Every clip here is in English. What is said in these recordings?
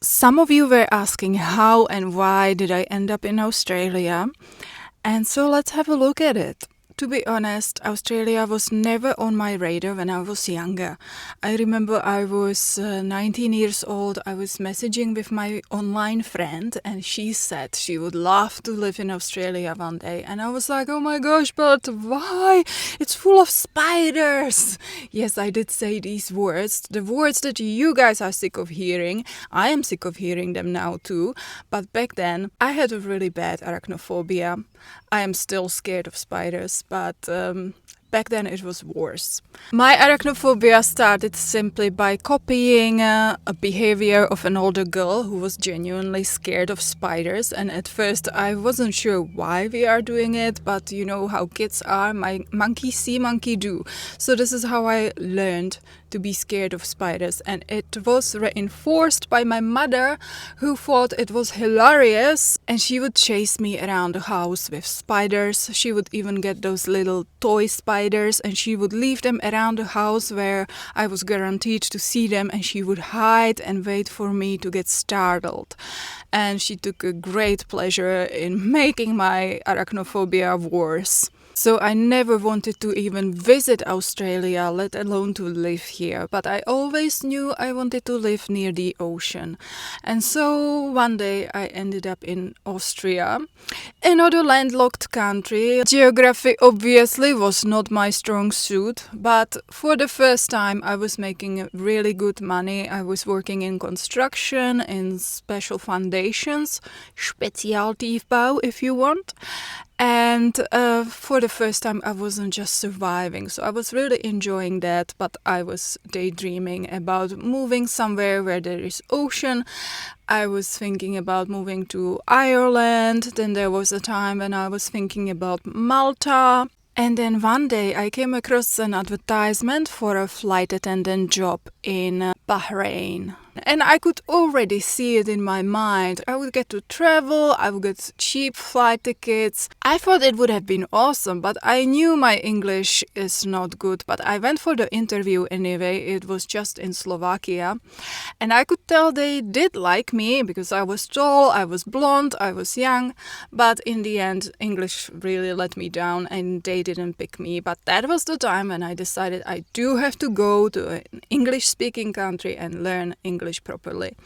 Some of you were asking how and why did I end up in Australia, and so let's have a look at it. To be honest, Australia was never on my radar when I was younger. I remember I was 19 years old. I was messaging with my online friend and she said she would love to live in Australia one day. And I was like, oh my gosh, but why? It's full of spiders. Yes, I did say these words. The words that you guys are sick of hearing. I am sick of hearing them now too. But back then, I had a really bad arachnophobia. I am still scared of spiders, but back then it was worse. My arachnophobia started simply by copying a behavior of an older girl who was genuinely scared of spiders, and at first I wasn't sure why we are doing it, but you know how kids are, my monkey see, monkey do. So this is how I learned to be scared of spiders, and it was reinforced by my mother, who thought it was hilarious, and she would chase me around the house with spiders. She would even get those little toy spiders and she would leave them around the house where I was guaranteed to see them, and she would hide and wait for me to get startled. And she took a great pleasure in making my arachnophobia worse. So I never wanted to even visit Australia, let alone to live here. But I always knew I wanted to live near the ocean. And so one day I ended up in Austria, another landlocked country. Geography obviously was not my strong suit, but for the first time I was making really good money. I was working in construction, in special foundations, Spezialtiefbau if you want. And for the first time I wasn't just surviving, so I was really enjoying that, but I was daydreaming about moving somewhere where there is ocean. I was thinking about moving to Ireland, then there was a time when I was thinking about Malta. And then one day I came across an advertisement for a flight attendant job in Bahrain. And I could already see it in my mind. I would get to travel, I would get cheap flight tickets. I thought it would have been awesome, but I knew my English is not good. But I went for the interview anyway. It was just in Slovakia. And I could tell they did like me because I was tall, I was blonde, I was young. But in the end, English really let me down and they didn't pick me. But that was the time when I decided I do have to go to an English-speaking country and learn English properly.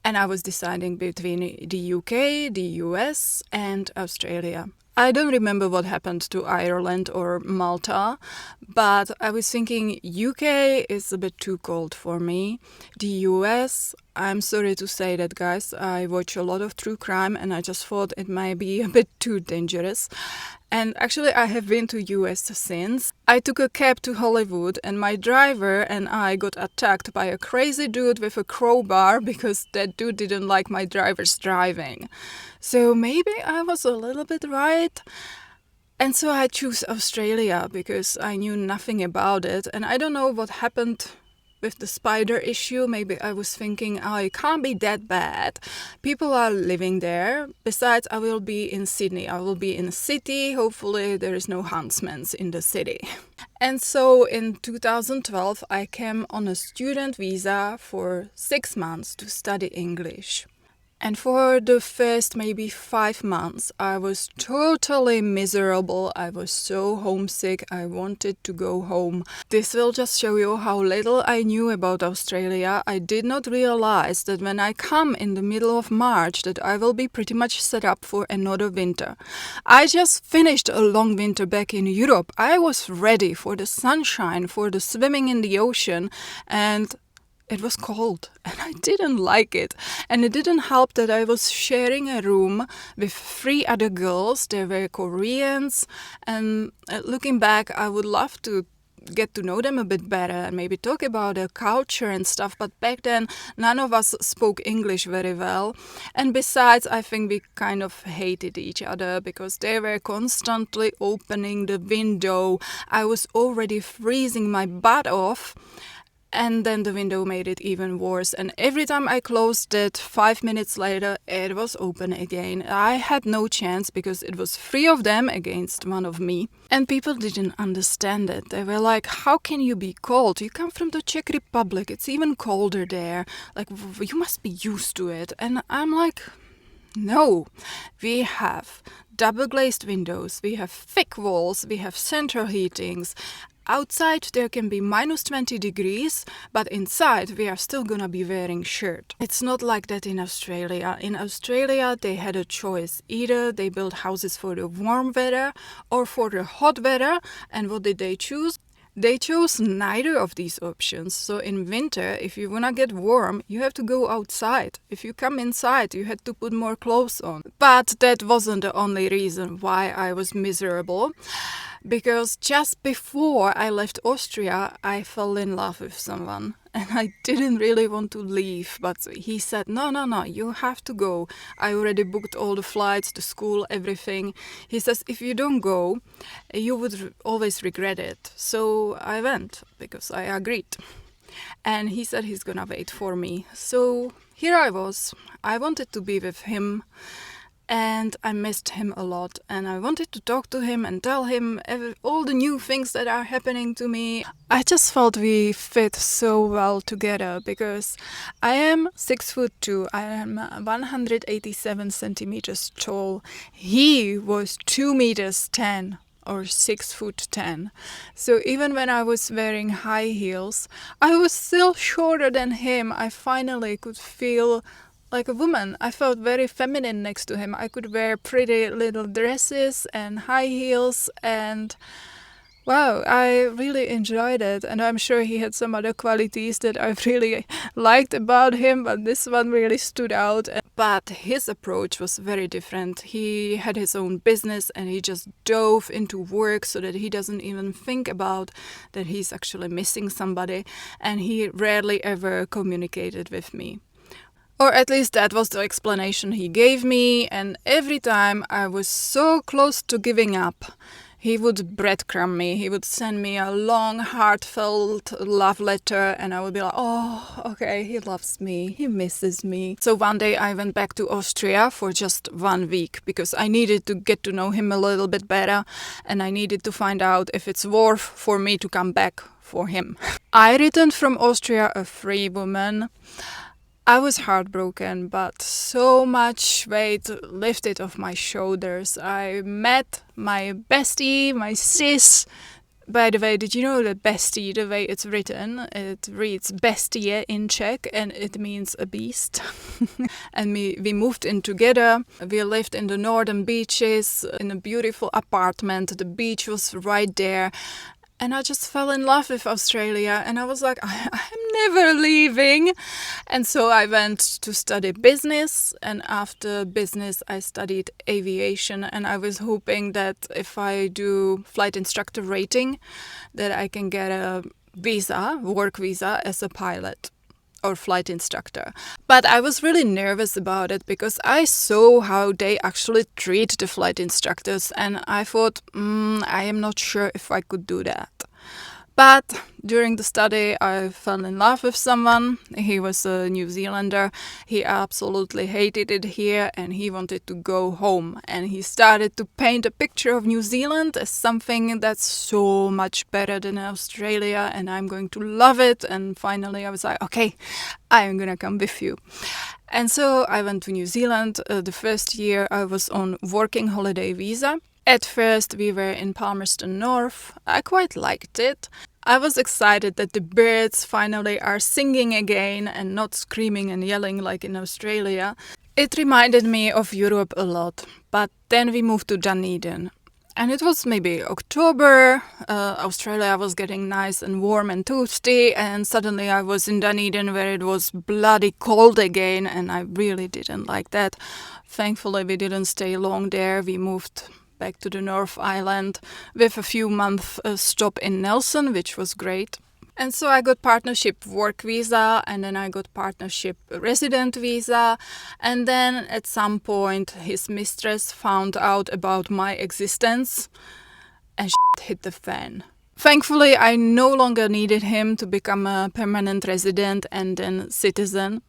And I was deciding between the UK, the US, and Australia. I don't remember what happened to Ireland or Malta, but I was thinking UK is a bit too cold for me. The US, I'm sorry to say that, guys, I watch a lot of true crime and I just thought it might be a bit too dangerous. And actually I have been to US since. I took a cab to Hollywood and my driver and I got attacked by a crazy dude with a crowbar because that dude didn't like my driver's driving. So maybe I was a little bit right. And so I chose Australia because I knew nothing about it and I don't know what happened with the spider issue. Maybe I was thinking, oh, it can't be that bad. People are living there. Besides, I will be in Sydney. I will be in a city. Hopefully there is no huntsmen in the city. And so in 2012, I came on a student visa for 6 months to study English. And for the first maybe 5 months, I was totally miserable. I was so homesick. I wanted to go home. This will just show you how little I knew about Australia. I did not realize that when I come in the middle of March that I will be pretty much set up for another winter. I just finished a long winter back in Europe. I was ready for the sunshine, for the swimming in the ocean, and it was cold and I didn't like it. And it didn't help that I was sharing a room with 3 other girls. They were Koreans, and looking back, I would love to get to know them a bit better and maybe talk about their culture and stuff. But back then, none of us spoke English very well. And besides, I think we kind of hated each other because they were constantly opening the window. I was already freezing my butt off. And then the window made it even worse. And every time I closed it, 5 minutes later, it was open again. I had no chance because it was 3 of them against 1 of me. And people didn't understand it. They were like, how can you be cold? You come from the Czech Republic. It's even colder there. Like, you must be used to it. And I'm like, no, we have double glazed windows, we have thick walls, we have central heatings. Outside there can be minus 20 degrees, but inside we are still gonna be wearing shirt. It's not like that in Australia. In Australia they had a choice. Either they build houses for the warm weather or for the hot weather. And what did they choose? They chose neither of these options. So in winter, if you wanna get warm, you have to go outside. If you come inside, you had to put more clothes on. But that wasn't the only reason why I was miserable. Because just before I left Austria, I fell in love with someone. And I didn't really want to leave, but he said, no, you have to go. I already booked all the flights, the school, everything. He says, if you don't go, you would always regret it. So I went, because I agreed. And he said he's gonna wait for me. So here I was. I wanted to be with him. And I missed him a lot, and I wanted to talk to him and tell him all the new things that are happening to me. I just felt we fit so well together because I am 6'2". I am 187 centimeters tall. He was 2 meters 10 or 6'10". So even when I was wearing high heels, I was still shorter than him. I finally could feel like a woman. I felt very feminine next to him. I could wear pretty little dresses and high heels, and wow, I really enjoyed it. And I'm sure he had some other qualities that I really liked about him, but this one really stood out. But his approach was very different. He had his own business and he just dove into work so that he doesn't even think about that he's actually missing somebody, and he rarely ever communicated with me. Or at least that was the explanation he gave me, and every time I was so close to giving up, he would breadcrumb me. He would send me a long, heartfelt love letter, and I would be like, oh, okay, he loves me, he misses me. So one day I went back to Austria for just 1 week because I needed to get to know him a little bit better, and I needed to find out if it's worth for me to come back for him. I returned from Austria a free woman. I was heartbroken, but so much weight lifted off my shoulders. I met my bestie, my sis. By the way, did you know that bestie, the way it's written, it reads bestie in Czech and it means a beast. And we moved in together. We lived in the northern beaches in a beautiful apartment. The beach was right there. And I just fell in love with Australia, and I was like, I'm never leaving. And so I went to study business, and after business I studied aviation, and I was hoping that if I do flight instructor rating, that I can get a visa, work visa as a pilot or flight instructor. But I was really nervous about it because I saw how they actually treat the flight instructors, and I thought, I am not sure if I could do that. But during the study, I fell in love with someone. He was a New Zealander. He absolutely hated it here and he wanted to go home. And he started to paint a picture of New Zealand as something that's so much better than Australia and I'm going to love it. And finally I was like, okay, I'm gonna come with you. And so I went to New Zealand. The first year I was on working holiday visa. At first we were in Palmerston North. I quite liked it. I was excited that the birds finally are singing again and not screaming and yelling like in Australia. It reminded me of Europe a lot. But then we moved to Dunedin. And it was maybe October. Australia was getting nice and warm and toasty, and suddenly I was in Dunedin where it was bloody cold again, and I really didn't like that. Thankfully we didn't stay long there. We moved back to the North Island with a few months stop in Nelson, which was great. And so I got partnership work visa, and then I got partnership resident visa, and then at some point his mistress found out about my existence and shit hit the fan. Thankfully, I no longer needed him to become a permanent resident and then citizen.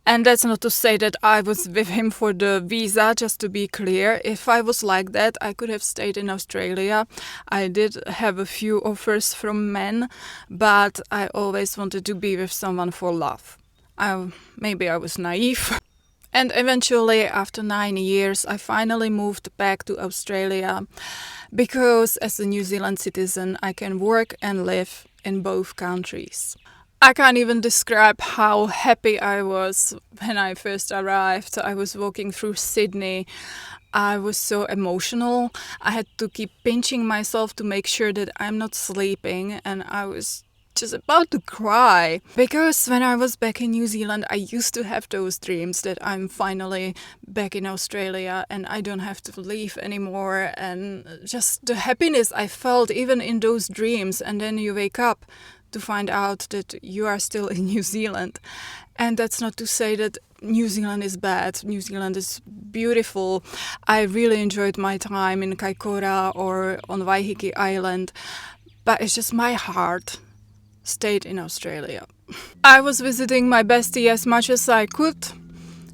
And that's not to say that I was with him for the visa, just to be clear. If I was like that, I could have stayed in Australia. I did have a few offers from men, but I always wanted to be with someone for love. Maybe I was naive. And eventually, after 9 years, I finally moved back to Australia because as a New Zealand citizen, I can work and live in both countries. I can't even describe how happy I was when I first arrived. I was walking through Sydney. I was so emotional. I had to keep pinching myself to make sure that I'm not sleeping, and I was just about to cry. Because when I was back in New Zealand, I used to have those dreams that I'm finally back in Australia and I don't have to leave anymore. And just the happiness I felt even in those dreams. And then you wake up to find out that you are still in New Zealand. And that's not to say that New Zealand is bad. New Zealand is beautiful. I really enjoyed my time in Kaikoura or on Waiheke Island. But it's just my heart stayed in Australia. I was visiting my bestie as much as I could,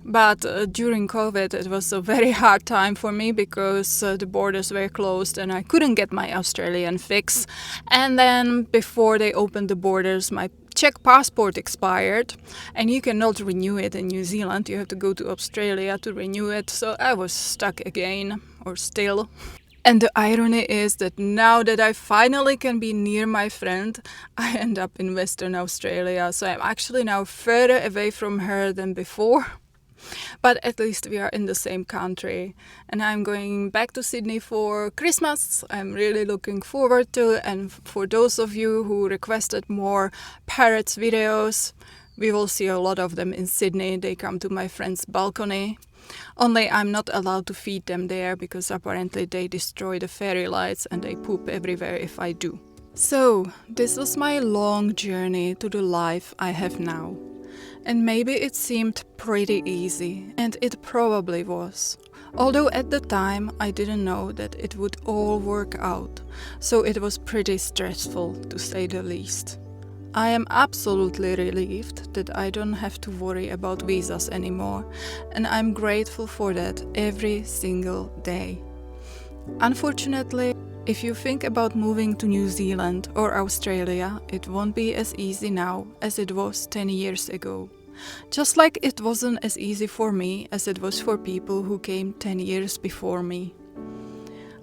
but during COVID it was a very hard time for me because the borders were closed and I couldn't get my Australian fix. And then before they opened the borders, my Czech passport expired and you cannot renew it in New Zealand. You have to go to Australia to renew it. So I was stuck again, or still. And the irony is that now that I finally can be near my friend, I end up in Western Australia. So I'm actually now further away from her than before. But at least we are in the same country. And I'm going back to Sydney for Christmas. I'm really looking forward to it. And for those of you who requested more parrots videos, we will see a lot of them in Sydney. They come to my friend's balcony. Only I'm not allowed to feed them there because apparently they destroy the fairy lights and they poop everywhere if I do. So, this was my long journey to the life I have now. And maybe it seemed pretty easy, and it probably was. Although at the time I didn't know that it would all work out, so it was pretty stressful to say the least. I am absolutely relieved that I don't have to worry about visas anymore, and I'm grateful for that every single day. Unfortunately, if you think about moving to New Zealand or Australia, it won't be as easy now as it was 10 years ago. Just like it wasn't as easy for me as it was for people who came 10 years before me.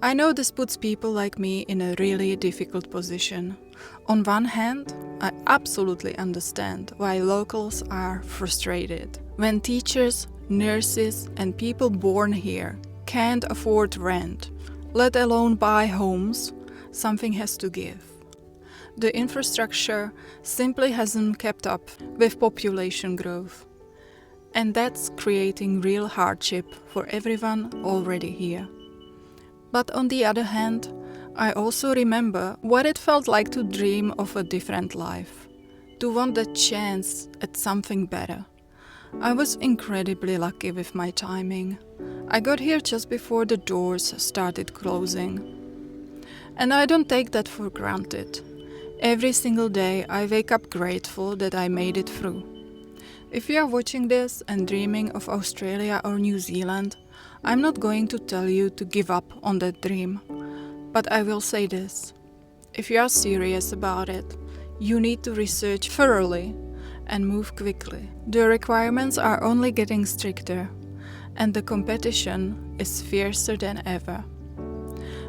I know this puts people like me in a really difficult position. On one hand, I absolutely understand why locals are frustrated. When teachers, nurses, and people born here can't afford rent, let alone buy homes, something has to give. The infrastructure simply hasn't kept up with population growth. And that's creating real hardship for everyone already here. But on the other hand, I also remember what it felt like to dream of a different life, to want the chance at something better. I was incredibly lucky with my timing. I got here just before the doors started closing. And I don't take that for granted. Every single day I wake up grateful that I made it through. If you are watching this and dreaming of Australia or New Zealand, I'm not going to tell you to give up on that dream. But I will say this. If you are serious about it, you need to research thoroughly and move quickly. The requirements are only getting stricter, and the competition is fiercer than ever.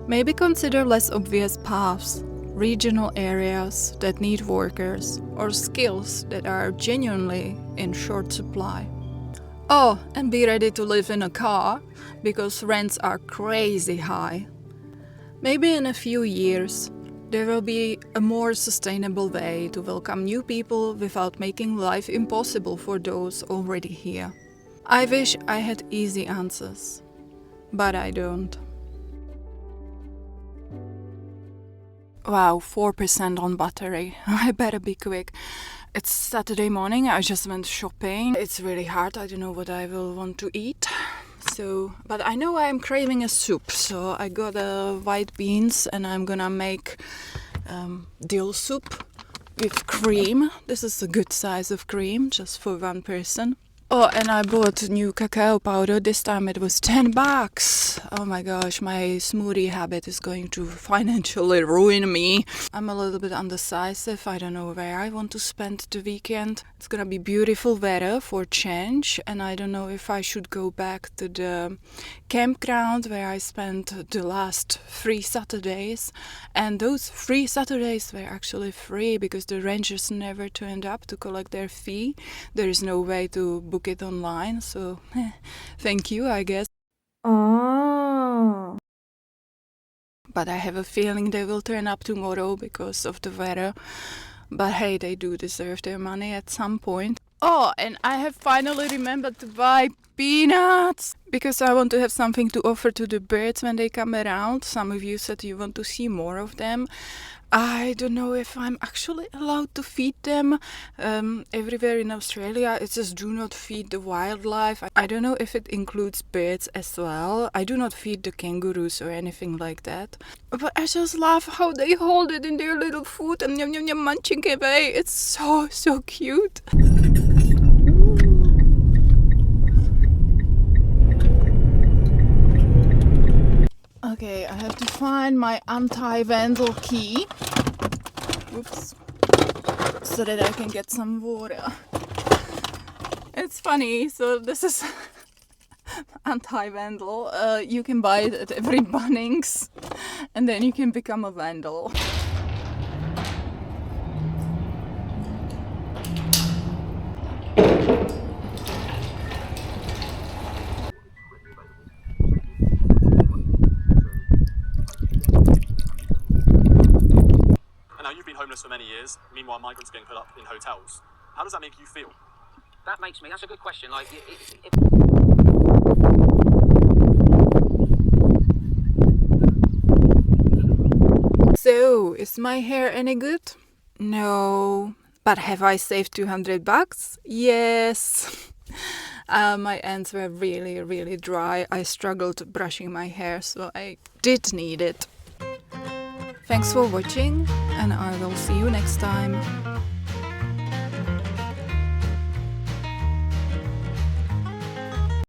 Maybe consider less obvious paths, regional areas that need workers, or skills that are genuinely in short supply. Oh, and be ready to live in a car, because rents are crazy high. Maybe in a few years, there will be a more sustainable way to welcome new people without making life impossible for those already here. I wish I had easy answers, but I don't. Wow, 4% on battery. I better be quick. It's Saturday morning, I just went shopping. It's really hard, I don't know what I will want to eat. But I know I'm craving a soup, so I got white beans and I'm gonna make dill soup with cream. This is a good size of cream, just for one person. Oh, and I bought new cacao powder. This time it was $10. Oh my gosh, my smoothie habit is going to financially ruin me. I'm a little bit undecisive. I don't know where I want to spend the weekend. It's gonna be beautiful weather for change, and I don't know if I should go back to the campground where I spent the last 3 Saturdays. And those 3 Saturdays were actually free because the rangers never turned up to collect their fee. There is no way to book it online, so thank you, I guess. Oh. But I have a feeling they will turn up tomorrow because of the weather. But hey, they do deserve their money at some point. Oh, and I have finally remembered to buy peanuts because I want to have something to offer to the birds when they come around. Some of you said you want to see more of them. I don't know if I'm actually allowed to feed them. Everywhere in Australia it says do not feed the wildlife. I don't know if it includes birds as well. I do not feed the kangaroos or anything like that. But I just love how they hold it in their little food and yum yum yum munching away. It's so cute. Okay, I have to find my anti-vandal key. Oops. So that I can get some water. It's funny, so this is anti-vandal. You can buy it at every Bunnings and then you can become a vandal. You've been homeless for many years. Meanwhile, migrants are getting put up in hotels. How does that make you feel? That's a good question. So, is my hair any good? No. But have I saved $200? Yes. My ends were really dry. I struggled brushing my hair, so I did need it. Thanks for watching, and I will see you next time.